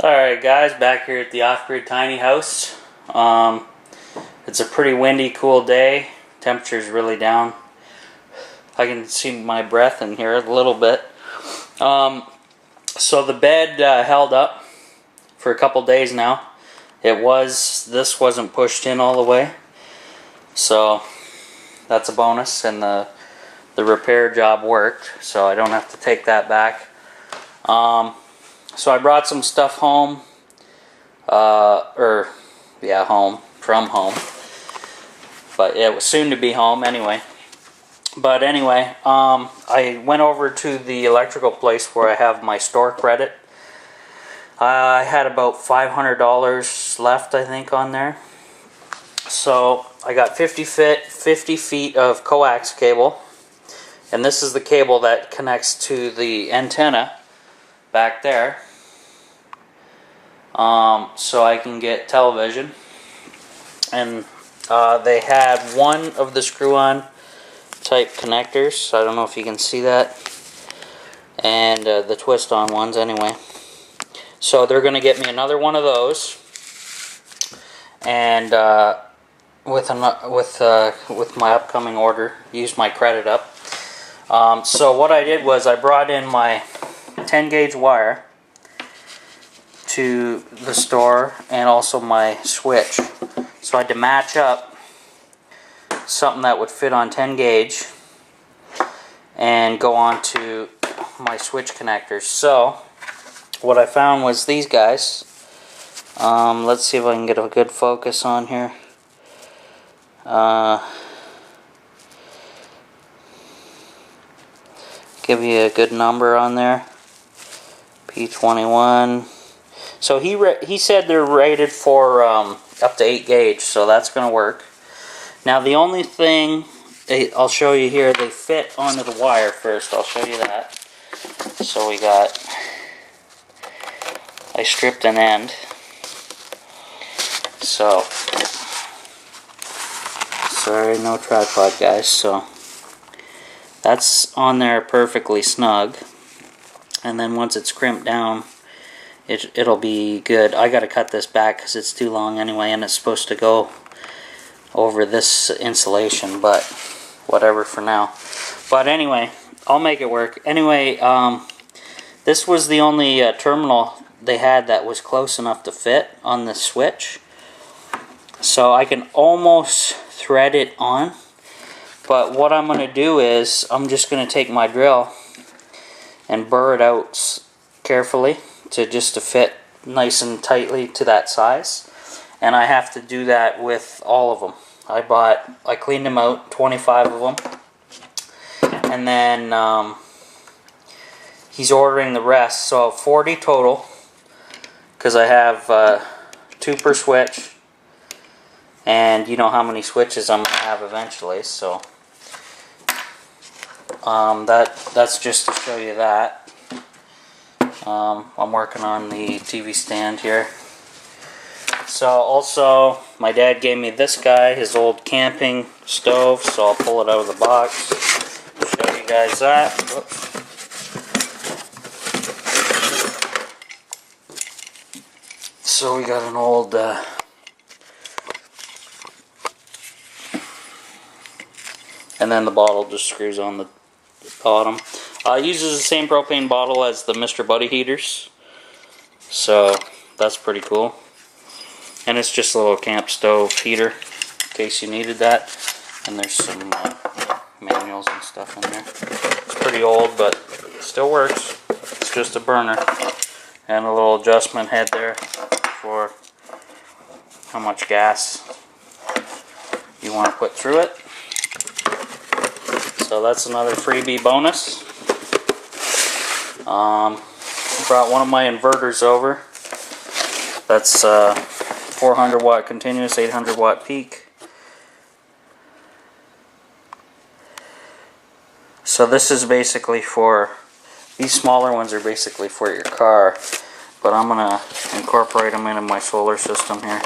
Alright guys, back here at the off-grid tiny house. It's a pretty windy, cool day. Temperature's really down. I can see my breath in here a little bit. So the bed held up for a couple days now. This wasn't pushed in all the way. So that's a bonus, and the repair job worked, so I don't have to take that back. So I brought some stuff home, from home, but it was soon to be home anyway. But anyway, I went over to the electrical place where I have my store credit. I had about $500 left, I think, on there. So I got 50 feet of coax cable, and this is the cable that connects to the antenna back there, so I can get television. And they had one of the screw-on type connectors. I don't know if you can see that, and the twist-on ones anyway. So they're going to get me another one of those, and with my upcoming order, use my credit up. So what I did was I brought in my 10 gauge wire to the store, and also my switch. So I had to match up something that would fit on 10 gauge and go on to my switch connectors. So what I found was these guys. Let's see if I can get a good focus on here. Give you a good number on there. P21. So he said they're rated for up to 8 gauge, so that's going to work. Now the only thing I'll show you here, they fit onto the wire first. I'll show you that. So I stripped an end. So sorry, no tripod, guys. So that's on there perfectly snug. And then once it's crimped down, it'll be good. I gotta cut this back because it's too long anyway, and it's supposed to go over this insulation, but whatever for now. But anyway, I'll make it work. Anyway, this was the only terminal they had that was close enough to fit on the switch. So I can almost thread it on. But what I'm going to do is I'm just going to take my drill and burr it out carefully to fit nice and tightly to that size. And I have to do that with all of them. I cleaned them out, 25 of them. And then he's ordering the rest, so 40 total, because I have 2 per switch. And you know how many switches I'm going to have eventually, so that's just to show you that. I'm working on the TV stand here. So also, my dad gave me this guy, his old camping stove, so I'll pull it out of the box, show you guys that. Whoops. So we got an old and then the bottle just screws on the bottom. Uses the same propane bottle as the Mr. Buddy heaters, so that's pretty cool. And it's just a little camp stove heater in case you needed that. And there's some manuals and stuff in there. It's pretty old, but it still works. It's just a burner. And a little adjustment head there for how much gas you want to put through it. So that's another freebie bonus. Brought one of my inverters over. That's 400 watt continuous, 800 watt peak. So this is basically for, these smaller ones are basically for your car, but I'm going to incorporate them into my solar system here.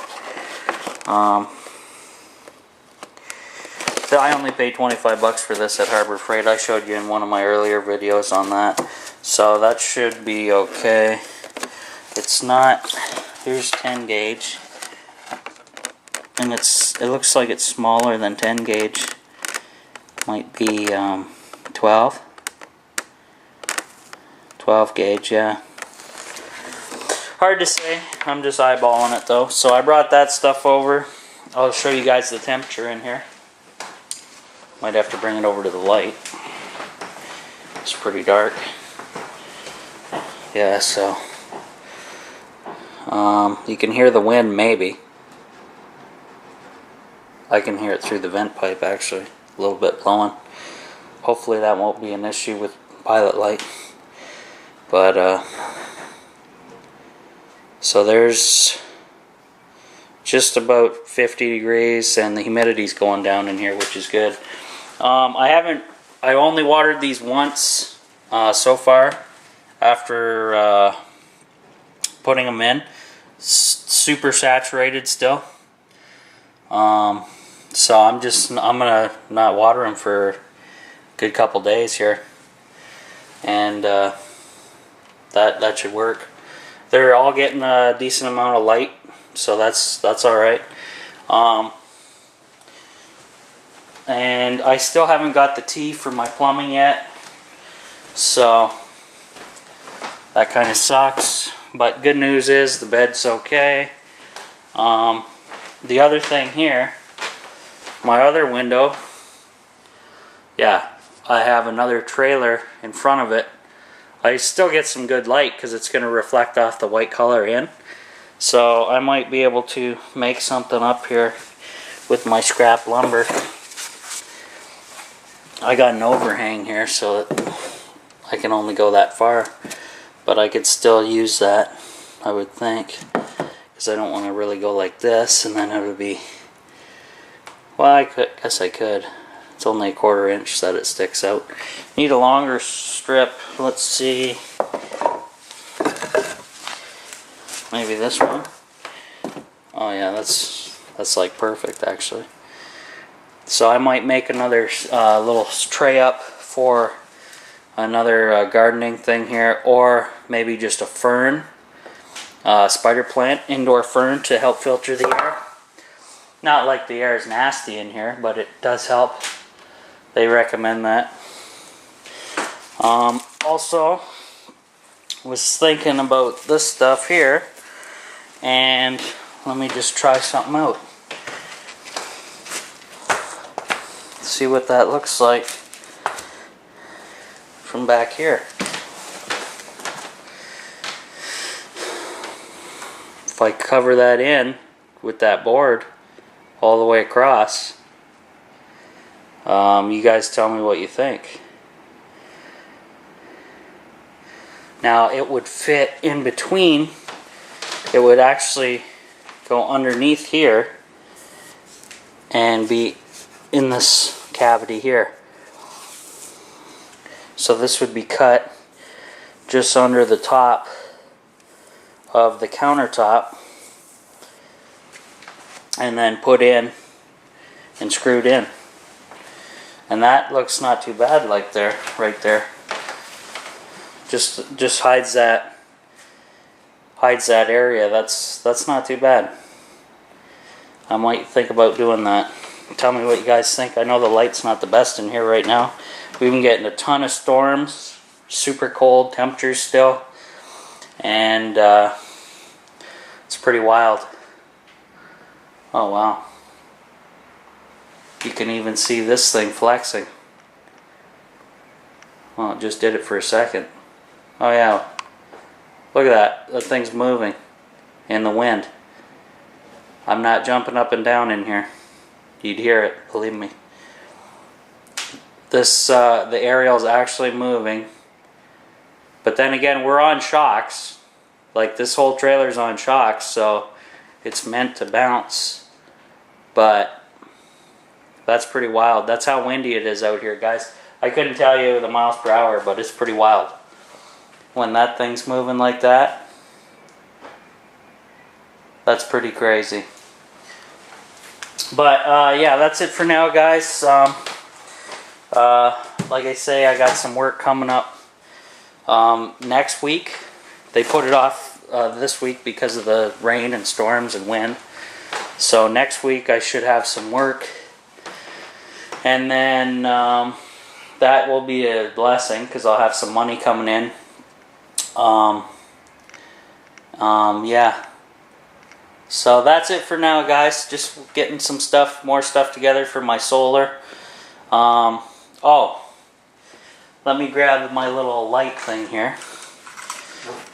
I only paid 25 bucks for this at Harbor Freight. I showed you in one of my earlier videos on that. So that should be okay. It's not. Here's 10 gauge, and it looks like it's smaller than 10 gauge. Might be 12 gauge, yeah. Hard to say. I'm just eyeballing it though. So I brought that stuff over. I'll show you guys the temperature in here. Might have to bring it over to the light. It's pretty dark. Yeah, so you can hear the wind maybe. I can hear it through the vent pipe actually, a little bit blowing. Hopefully that won't be an issue with pilot light. But so there's just about 50 degrees and the humidity's going down in here, which is good. I only watered these once so far after putting them in. Super saturated still. So I'm gonna not water them for a good couple days here, and that should work. They're all getting a decent amount of light, so that's all right. And I still haven't got the tee for my plumbing yet, so that kind of sucks. But good news is the bed's okay. The other thing here, my other window, yeah, I have another trailer in front of it. I still get some good light because it's going to reflect off the white color in. So I might be able to make something up here with my scrap lumber. I got an overhang here so that I can only go that far. But I could still use that, I would think. Because I don't want to really go like this, and then it would be... Well, I guess I could. It's only a 1/4 inch that it sticks out. Need a longer strip. Let's see. Maybe this one. Oh yeah, that's like perfect actually. So I might make another little tray up for another gardening thing here, or maybe just a fern, spider plant, indoor fern to help filter the air. Not like the air is nasty in here, but it does help. They recommend that. Also, was thinking about this stuff here, and let me just try something out. See what that looks like from back here. If I cover that in with that board all the way across, you guys tell me what you think. Now it would fit in between. It would actually go underneath here and be in this cavity here. So this would be cut just under the top of the countertop and then put in and screwed in. And that looks not too bad, like there, right there. Just hides that area. That's not too bad. I might think about doing that. Tell me what you guys think. I know the light's not the best in here right now. We've been getting a ton of storms, super cold temperatures still, and it's pretty wild. Oh wow. You can even see this thing flexing. Well, it just did it for a second. Oh yeah. Look at that. That thing's moving in the wind. I'm not jumping up and down in here. You'd hear it, believe me. This the aerial's actually moving. But then again, we're on shocks. Like this whole trailer's on shocks, so it's meant to bounce. But that's pretty wild. That's how windy it is out here, guys. I couldn't tell you the miles per hour, but it's pretty wild. When that thing's moving like that, that's pretty crazy. But yeah, that's it for now, guys. Like I say, I got some work coming up next week. They put it off this week because of the rain and storms and wind. So next week I should have some work, and then that will be a blessing because I'll have some money coming in. Yeah. So that's it for now, guys. Just getting some stuff, more stuff together for my solar. Oh, let me grab my little light thing here.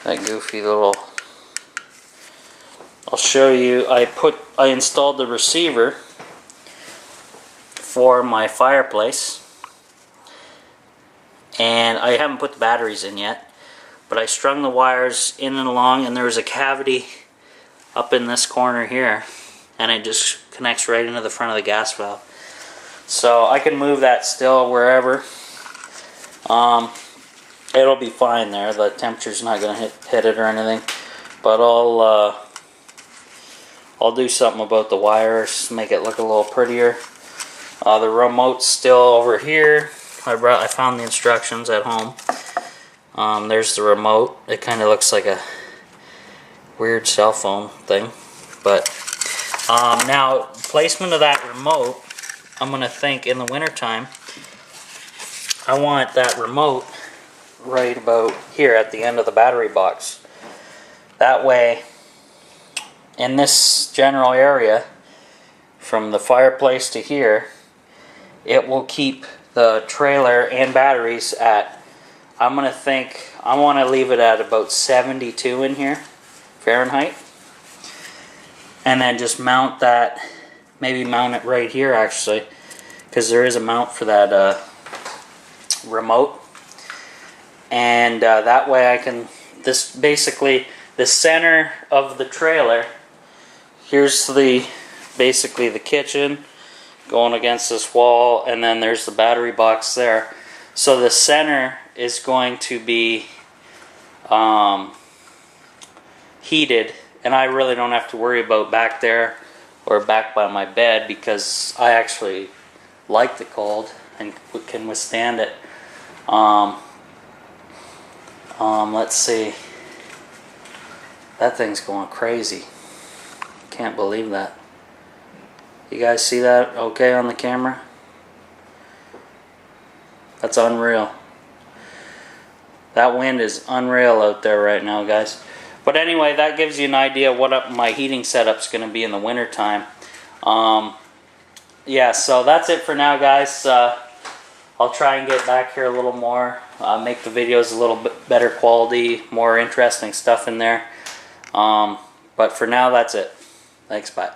That goofy little. I'll show you. I installed the receiver for my fireplace, and I haven't put the batteries in yet. But I strung the wires in and along, and there was a cavity up in this corner here, and it just connects right into the front of the gas valve. So I can move that still wherever. It'll be fine there. The temperature's not going to hit it or anything. But I'll do something about the wires, make it look a little prettier. The remote's still over here. I found the instructions at home. There's the remote. It kind of looks like a weird cell phone thing. But now, placement of that remote, I'm going to think in the wintertime, I want that remote right about here at the end of the battery box. That way, in this general area, from the fireplace to here, it will keep the trailer and batteries at, I want to leave it at about 72 in here, Fahrenheit. And then just mount that, maybe mount it right here actually, because there is a mount for that remote. And that way I can, this basically, the center of the trailer, here's basically the kitchen going against this wall, and then there's the battery box there. So the center is going to be heated, and I really don't have to worry about back there or back by my bed because I actually like the cold and can withstand it. Let's see. That thing's going crazy. Can't believe that. You guys see that okay on the camera? That's unreal. That wind is unreal out there right now, guys. But anyway, that gives you an idea what my heating setup's going to be in the winter time. Yeah, so that's it for now, guys. I'll try and get back here a little more, make the videos a little bit better quality, more interesting stuff in there. But for now, that's it. Thanks, bye.